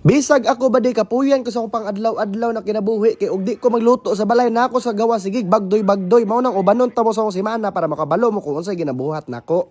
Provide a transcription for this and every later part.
Bisag ako ba di kapuyan ko sa akong pang adlaw-adlaw na kinabuhi kay ug di ko magluto sa balay na ako sa gawa sige bagdoy-bagdoy mao nang ubanon ta mo sa akong semana para makabalo mo kung unsay ginabuhat nako.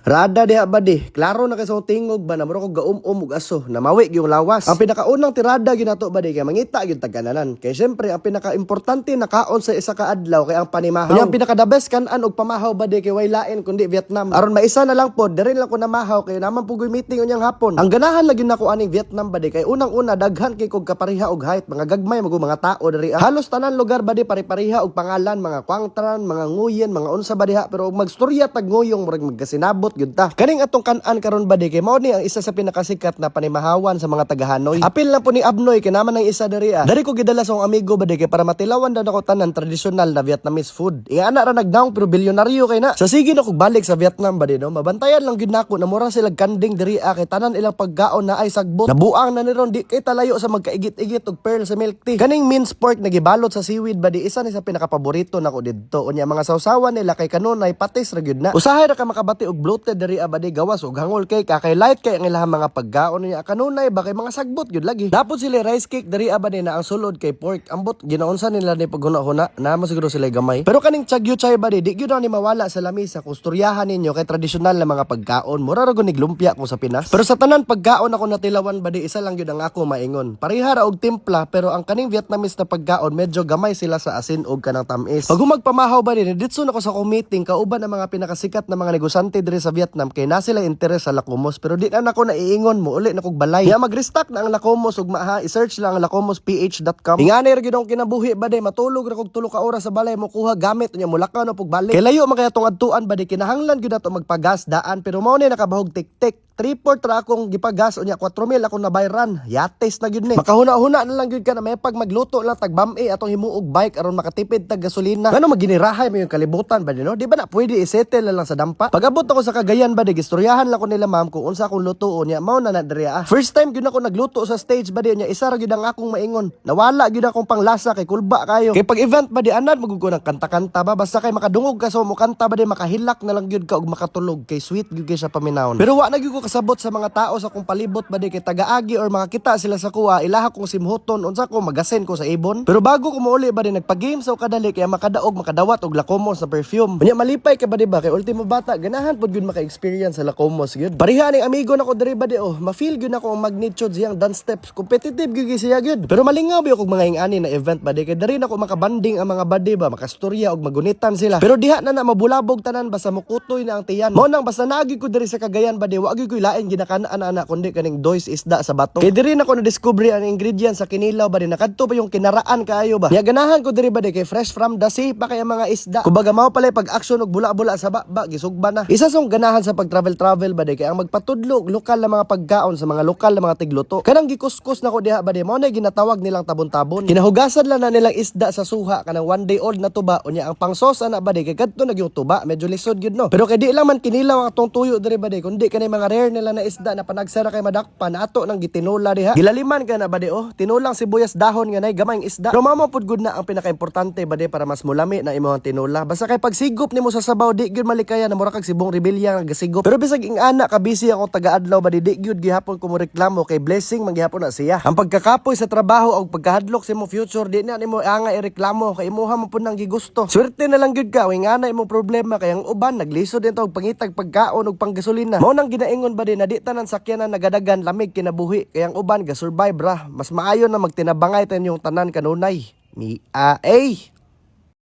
Rada diha ba di? Klaro na kasong tingog ba na muro ko gaum-um ug aso na mawi yung lawas. Ang pinakaunang tirada ginato ba di kay mangita gyud tagananan. Kay syempre ang pinaka-importante na kaon sa isa ka adlaw kay ang panimahaw. Ang pinaka-the best kan-an og pamahaw ba di kay way lain kundi Vietnam. Aron maisa na lang pod diri lang ko namahaw kay naman pugoy meeting unyang hapon. Ang ganahan lagi nako aning Vietnam ba di kay unang-una daghan kay kog kapariha og height mga gagmay mga tao diri. Halos tanan lugar ba di pare-pareha og pangalan mga kwangtran, mga nguyen, mga unsa ba diha pero og magstorya tag nguyong murag magkasinabot gyud ta. Kaning atong kan-an karon ba di kay mao ni ang isa sa pinakasikat na panimahawan sa mga taga Hanoi. Apil na po ni Abnoy kay naman ang isa diri ah. Dari ko gidala sa akong amigo ba di kay para matilawan daw nako tanan tradisyonal na Vietnamese food. Ana ra nagdaong pero bilyonaryo kay na. Sa sige na kog balik sa Vietnam ba di no. Mabantayan lang gyud nako na mura sila kanding diri ah kay tanan ilang pagkaon na ay sagbot. Nabuang na ni ron di kay talayo sa magkaigit-igit og pearl sa milk tea. Kaning minced pork nagibalot sa seaweed ba di isa ni sa pinakapaborito nako didto. Unya mga sawsawan nila kay kanunay patis ra gyud na. Usahay ra ka makabati og bloated diri abadi gawas og hangol kay kakay light kay ang ilang mga pagkaon niya kanunay ba kay mga sagbot gyud lagi. Dapat sila rice cake diri abadi na ang sulod kay pork ambot ginaunsa nila ni paghuna-huna na mo siguro sila gamay. Pero kaning chagyo chay badi di gyud ni mawala sa lamisa kung istoryahan ninyo kay tradisyonal na mga pagkaon mura ra gud lumpia kung sa Pinas. Pero sa tanan pagkaon ako natilawan badi isa lang gyud ang ako maingon. Pareha ra og timpla pero ang kaning Vietnamese na pagkaon medyo gamay sila sa asin og kanang tamis. Pag magpamahaw badi didto nako sa meeting kauban ang mga pinakasikat na mga negosyante diri sa Vietnam kay na sila interes sa Lacomos pero di na nako naiingon mo uli na kog balay. Ya mag-restock na ang Lacomos ug maha i-search lang ang lacomosph.com. Ingani ra gyud ang kinabuhi bade matulog ra kog 3 ka oras sa balay mo kuha gamit unya mulakaw na pug balik. Kay layo man kay atong adtuan bade kinahanglan gyud nato magpagas daan pero mao ni nakabahog tik-tik. 3-4 ra akong gipagas unya 4,000 akong nabayran. Yates na gyud ni. Makahuna-huna na lang gyud ka na may pag magluto lang tag bam-i atong himuog bike aron makatipid tag gasolina. Ngano maginirahay mo yung kalibutan ba no? Di ba na pwede i-settle lang sa dampa? Pag-abot ako sa Cagayan ba di gistoryahan lang ko nila ma'am kung unsa akong lutoon nya mao na diri ah. First time gyud ako nagluto sa stage ba di nya isa ra gyud ang akong maingon. Nawala gyud akong panglasa kay kulba kayo. Kay pag event ba di anad magugod ng kanta-kanta ba basta kay makadungog ka sa mo kanta ba di makahilak na lang gyud ka og makatulog kay sweet gyud kay sa paminawon. Pero wa na gyud ko kasabot sa mga tao sa kung palibot ba di kay tagaagi or makakita sila sa kuha ilaha kong simhuton unsa ko magasen ko sa ibon. Pero bago ko mauli ba di nagpa-game sa kadali kay makadaog makadawat og Lacomos sa perfume. Unya malipay ka ba di ba kay ultimo bata ganahan pod gyud maka-experience sa Lacomos gyud. Pareha ning amigo nako diri ba di ma-feel gyud nako ang magnitude siyang dance steps competitive gyud siya gyud. Pero malingaw gyud kog mga ingani na event ba di kay diri nako makabanding ang mga body ba makastorya og magunitan sila. Pero diha na mabulabog tanan basta mukutoy na ang tiyan. Mao nang basta naagi ko diri sa Cagayan ba di wa gyud ko lain ginakan-ana kundi kaning dois isda sa bato. Kay diri nako na discover ang ingredients sa kinilaw ba di nakadto pa yung kinaraan kaayo ba. Nya ganahan ko diri ba di kay fresh from the sea pa kay mga isda. Kumbaga mao pala pag action og bula-bula sa baba gisugba na. Isa song ganahan sa pag travel ba di kay ang magpatudlo lokal na mga pagkaon sa mga lokal na mga tigluto. Kanang gikuskus nako diha ba di mao na ginatawag nilang tabon-tabon. Kinahugasan lang na nilang isda sa suha kanang 1 day old na tuba unya ang pangsos ana ba di kay kadto na yung tuba medyo lisod gyud no. Pero kay di lang man kinilaw ang atong tuyo diri ba di kundi kanay mga rare nila na isda na panagsara kay madakpan ato nang gitinula diha. Gilaliman ka na ba di tinulang sibuyas dahon nga nay gamayng isda. Pero mamo pud gud na ang pinaka-importante ba di para mas mulami na imong tinula. Basta kay pagsigop nimo sa sabaw di gyud malikaya na mura kag sibong rebelya nga gasigop. Pero bisag ing ana ka busy ako taga-adlaw ba di gyud gihapon ko mo reklamo kay blessing manggihapon na siya. Ang pagkakapoy sa trabaho og pagkahadlok sa imong future di na nimo anga ireklamo kay imuha mo pud nang gigusto. Swerte na lang gyud ka ing ana imong problema kay ang uban naglisod din og pangitag pagkaon og panggasolina. Mao nang ginaingon ba di na di tanan sakyanan nagadagan lamig kinabuhi kay ang uban ga survive ra. Mas maayo na magtinabangay tan yung tanan kanunay. Mi